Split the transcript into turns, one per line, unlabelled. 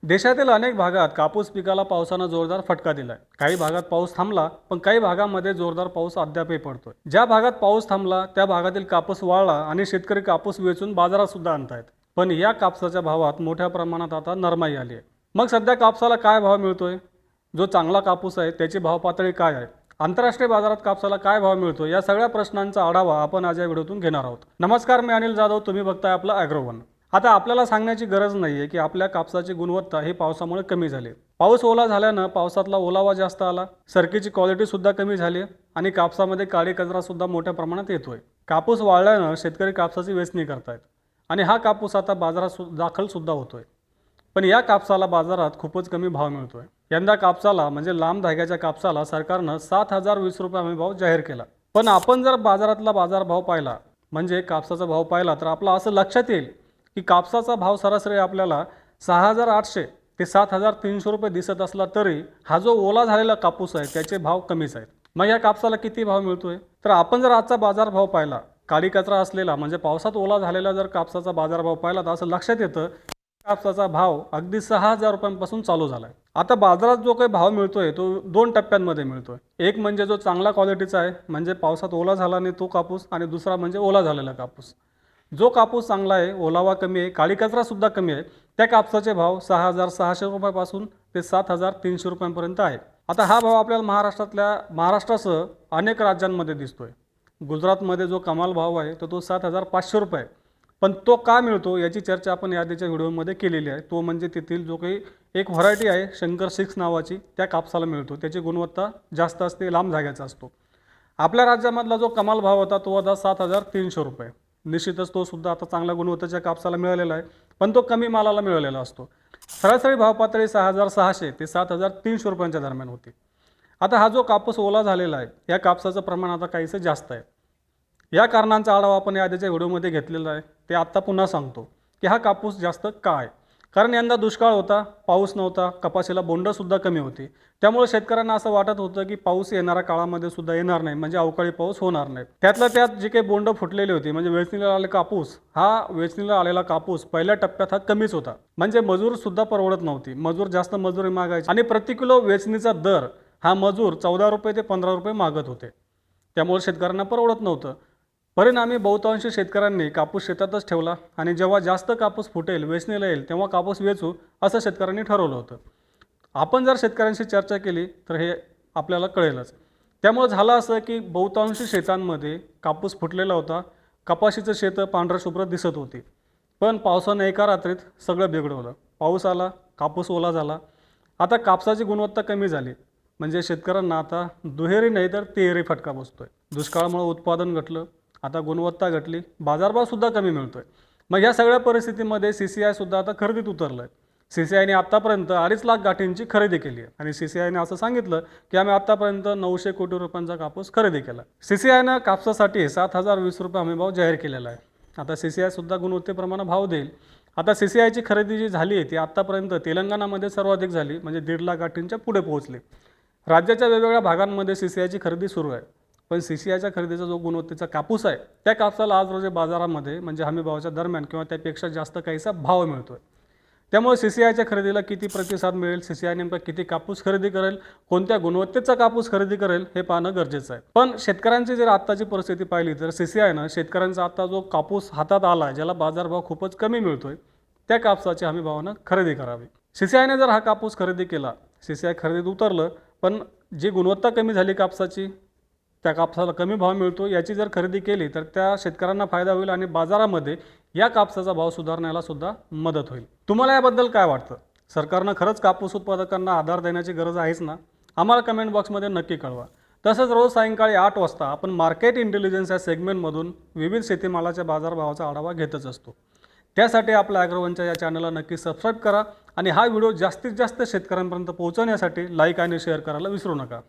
देशातील अनेक भागात कापूस पिकाला पावसानं जोरदार फटका दिलाय। काही भागात पाऊस थांबला, पण काही भागांमध्ये जोरदार पाऊस अद्यापही पडतोय। ज्या भागात पाऊस थांबला त्या भागातील कापूस वाळला आणि शेतकरी कापूस वेचून बाजारात सुद्धा आणतायत। पण या कापसाच्या भावात मोठ्या प्रमाणात आता नरमाई आली आहे। मग सध्या कापसाला काय भाव मिळतोय? जो चांगला कापूस आहे त्याची भाव पातळी काय आहे? आंतरराष्ट्रीय बाजारात कापसाला काय भाव मिळतो? या सगळ्या प्रश्नांचा आढावा आपण आज या व्हिडिओतून घेणार आहोत। नमस्कार, मी अनिल जाधव, तुम्ही बघताय आपला ॲग्रोवन। आता आपल्याला सांगण्याची गरज नाहीये की आपल्या कापसाची गुणवत्ता ही पावसामुळे कमी झाली। पाऊस ओला झाल्यानं पावसातला ओलावा जास्त आला, सरकीची क्वालिटी सुद्धा कमी झाली आणि कापसामध्ये काळी कचरा सुद्धा मोठ्या प्रमाणात येतोय। कापूस वाळल्यानं शेतकरी कापसाची वेचणी करतायत आणि हा कापूस आता बाजारात दाखल सुद्धा होतोय। पण या कापसाला बाजारात खूपच कमी भाव मिळतोय। यंदा कापसाला म्हणजे लांब धाग्याच्या कापसाला सरकारनं 7,020 रुपये हमी भाव जाहीर केला। पण आपण जर बाजारातला बाजारभाव पाहिला, म्हणजे कापसाचा भाव पाहिला, तर आपलं असं लक्षात येईल की कापसाचा भाव सरासरी आपल्याला 6,800 ते 7,300 रुपये दिसत असला तरी हा जो ओला झालेला कापूस आहे त्याचे भाव कमीच आहेत। मग या कापसाला किती भाव मिळतोय? तर आपण जर आजचा बाजारभाव पाहिला, काळी कचरा असलेला म्हणजे पावसात ओला झालेला जर कापसाचा बाजारभाव पाहिला, तर असं लक्षात येतं कापसाचा भाव अगदी 6,000 रुपयांपासून चालू झालाय। आता बाजारात जो काही भाव मिळतोय तो 2 टप्प्यांमध्ये मिळतोय। एक म्हणजे जो चांगला क्वालिटीचा आहे, म्हणजे पावसात ओला झाला नाही तो कापूस, आणि दुसरा म्हणजे ओला झालेला कापूस। जो कापूस चांगला आहे, ओलावा कमी आहे, काळी कचरा सुद्धा कमी आहे, त्या कापसाचे भाव 6,600 रुपयापासून ते 7,300 रुपयांपर्यंत आहे। आता हा भाव आपल्याला महाराष्ट्रासह अनेक राज्यांमध्ये दिसतोय। गुजरातमध्ये जो कमाल भाव आहे तो 7,500 रुपये आहे। पण तो का मिळतो याची चर्चा आपण याआधीच्या व्हिडिओमध्ये केलेली आहे। तो म्हणजे तेथील जो काही एक व्हरायटी आहे शंकर 6 नावाची, त्या कापसाला मिळतो। त्याची गुणवत्ता जास्त असते, लांब धाग्याचा असतो। आपल्या राज्यामधला जो कमाल भाव होता तो होता 7,300 रुपये। निश्चितच तो सुद्धा आता चांगल्या गुणवत्तेच्या कापसाला मिळालेला आहे, पण तो कमी मालाला मिळालेला असतो। सरासरी भाव पातळी 6,600 ते 7,300 रुपयांच्या दरम्यान होती। आता हा जो कापूस ओला झालेला आहे या कापसाचं प्रमाण आता काहीसं जास्त आहे। या कारणांचा आढावा आपण या आधीच्या व्हिडिओमध्ये घेतलेला आहे। ते आत्ता पुन्हा सांगतो की हा कापूस जास्त का आहे। कारण यंदा दुष्काळ होता, पाऊस नव्हता, कपाशीला बोंडसुद्धा कमी होती। त्यामुळे शेतकऱ्यांना असं वाटत होतं की पाऊस येणाऱ्या काळामध्ये सुद्धा येणार नाही, म्हणजे अवकाळी पाऊस होणार नाही। त्यातल्या त्यात जी काही बोंड फुटलेली होती, म्हणजे वेचणीला आलेला कापूस, हा वेचणीला आलेला कापूस पहिल्या टप्प्यात हा कमीच होता, म्हणजे मजूर सुद्धा परवडत नव्हती। मजूर जास्त मजुरी मागायचे आणि प्रति किलो वेचणीचा दर हा मजूर 14 रुपये ते 15 रुपये मागत होते। त्यामुळे शेतकऱ्यांना परवडत नव्हतं। परिणामी बहुतांश शेतकऱ्यांनी कापूस शेतातच ठेवला आणि जेव्हा जास्त कापूस फुटेल, वेचणीला येईल, तेव्हा कापूस वेचू असं शेतकऱ्यांनी ठरवलं होतं। आपण जर शेतकऱ्यांशी चर्चा केली तर हे आपल्याला कळेलच। त्यामुळे झालं असं की बहुतांश शेतांमध्ये कापूस फुटलेला होता, कपाशीचं शेत पांढरं शुभ्र दिसत होती। पण पावसाने एका रात्रीत सगळं बिघडवलं। पाऊस आला, कापूस ओला झाला, आता कापसाची गुणवत्ता कमी झाली, म्हणजे शेतकऱ्यांना आता दुहेरी नाही तर तिहेरी फटका बसतोय। दुष्काळामुळे उत्पादन घटलं, आता गुणवत्ता घटली, बाजारभाव सुद्धा कमी मिळतोय। मग या सगळ्या परिस्थितीमध्ये CCI सुद्धा आता खरेदीत उतरलं आहे। CCIने आत्तापर्यंत 2.5 लाख गाठींची खरेदी केली आहे आणि CCIने असं सांगितलं की आम्ही आत्तापर्यंत 900 कोटी रुपयांचा कापूस खरेदी केला। CCIनं कापसासाठी 7,020 रुपये हमीभाव जाहीर केलेला आहे। आता CCI सुद्धा गुणवत्तेप्रमाणे भाव देईल। आता CCIची खरेदी जी झाली आहे ती आत्तापर्यंत तेलंगणामध्ये सर्वाधिक झाली, म्हणजे 1.5 लाख गाठींच्या पुढे पोहोचली। राज्याच्या वेगवेगळ्या भागांमध्ये CCIची खरेदी सुरू आहे। पण CCIच्या खरेदीचा जो गुणवत्तेचा कापूस आहे त्या कापसाला आज रोजी बाजारामध्ये म्हणजे हमीभावाच्या दरम्यान किंवा त्यापेक्षा जास्त काहीसा भाव मिळतोय। त्यामुळे CCIच्या खरेदीला किती प्रतिसाद मिळेल, CCI नेमका किती कापूस खरेदी करेल, कोणत्या गुणवत्तेचा कापूस खरेदी करेल हे पाहणं गरजेचं आहे। पण शेतकऱ्यांची जर आत्ताची परिस्थिती पाहिली तर CCIनं शेतकऱ्यांचा आता जो कापूस हातात आला, ज्याला बाजारभाव खूपच कमी मिळतोय, त्या कापसाची हमीभावानं खरेदी करावी। CCIने जर हा कापूस खरेदी केला, CCI खरेदीत उतरलं, पण जी गुणवत्ता कमी झाली कापसाची, त्या कापसाला कमी भाव मिळतो, याची जर खरेदी केली तर त्या शेतकऱ्यांना फायदा होईल आणि बाजारामध्ये या कापसाचा भाव सुधारण्याला सुद्धा मदत होईल। तुम्हाला याबद्दल काय वाटतं? सरकारनं खरंच कापूस उत्पादकांना आधार देण्याची गरज आहेच ना? आम्हाला कमेंट बॉक्समध्ये नक्की कळवा। तसंच रोज सायंकाळी 8 वाजता आपण मार्केट इंटेलिजन्स या सेगमेंटमधून विविध शेतीमालाच्या बाजारभावाचा आढावा घेतच असतो। त्यासाठी आपल्या ॲग्रोवनच्या या चॅनलला नक्की सबस्क्राईब करा आणि हा व्हिडिओ जास्तीत जास्त शेतकऱ्यांपर्यंत पोहोचवण्यासाठी लाईक आणि शेअर करायला विसरू नका।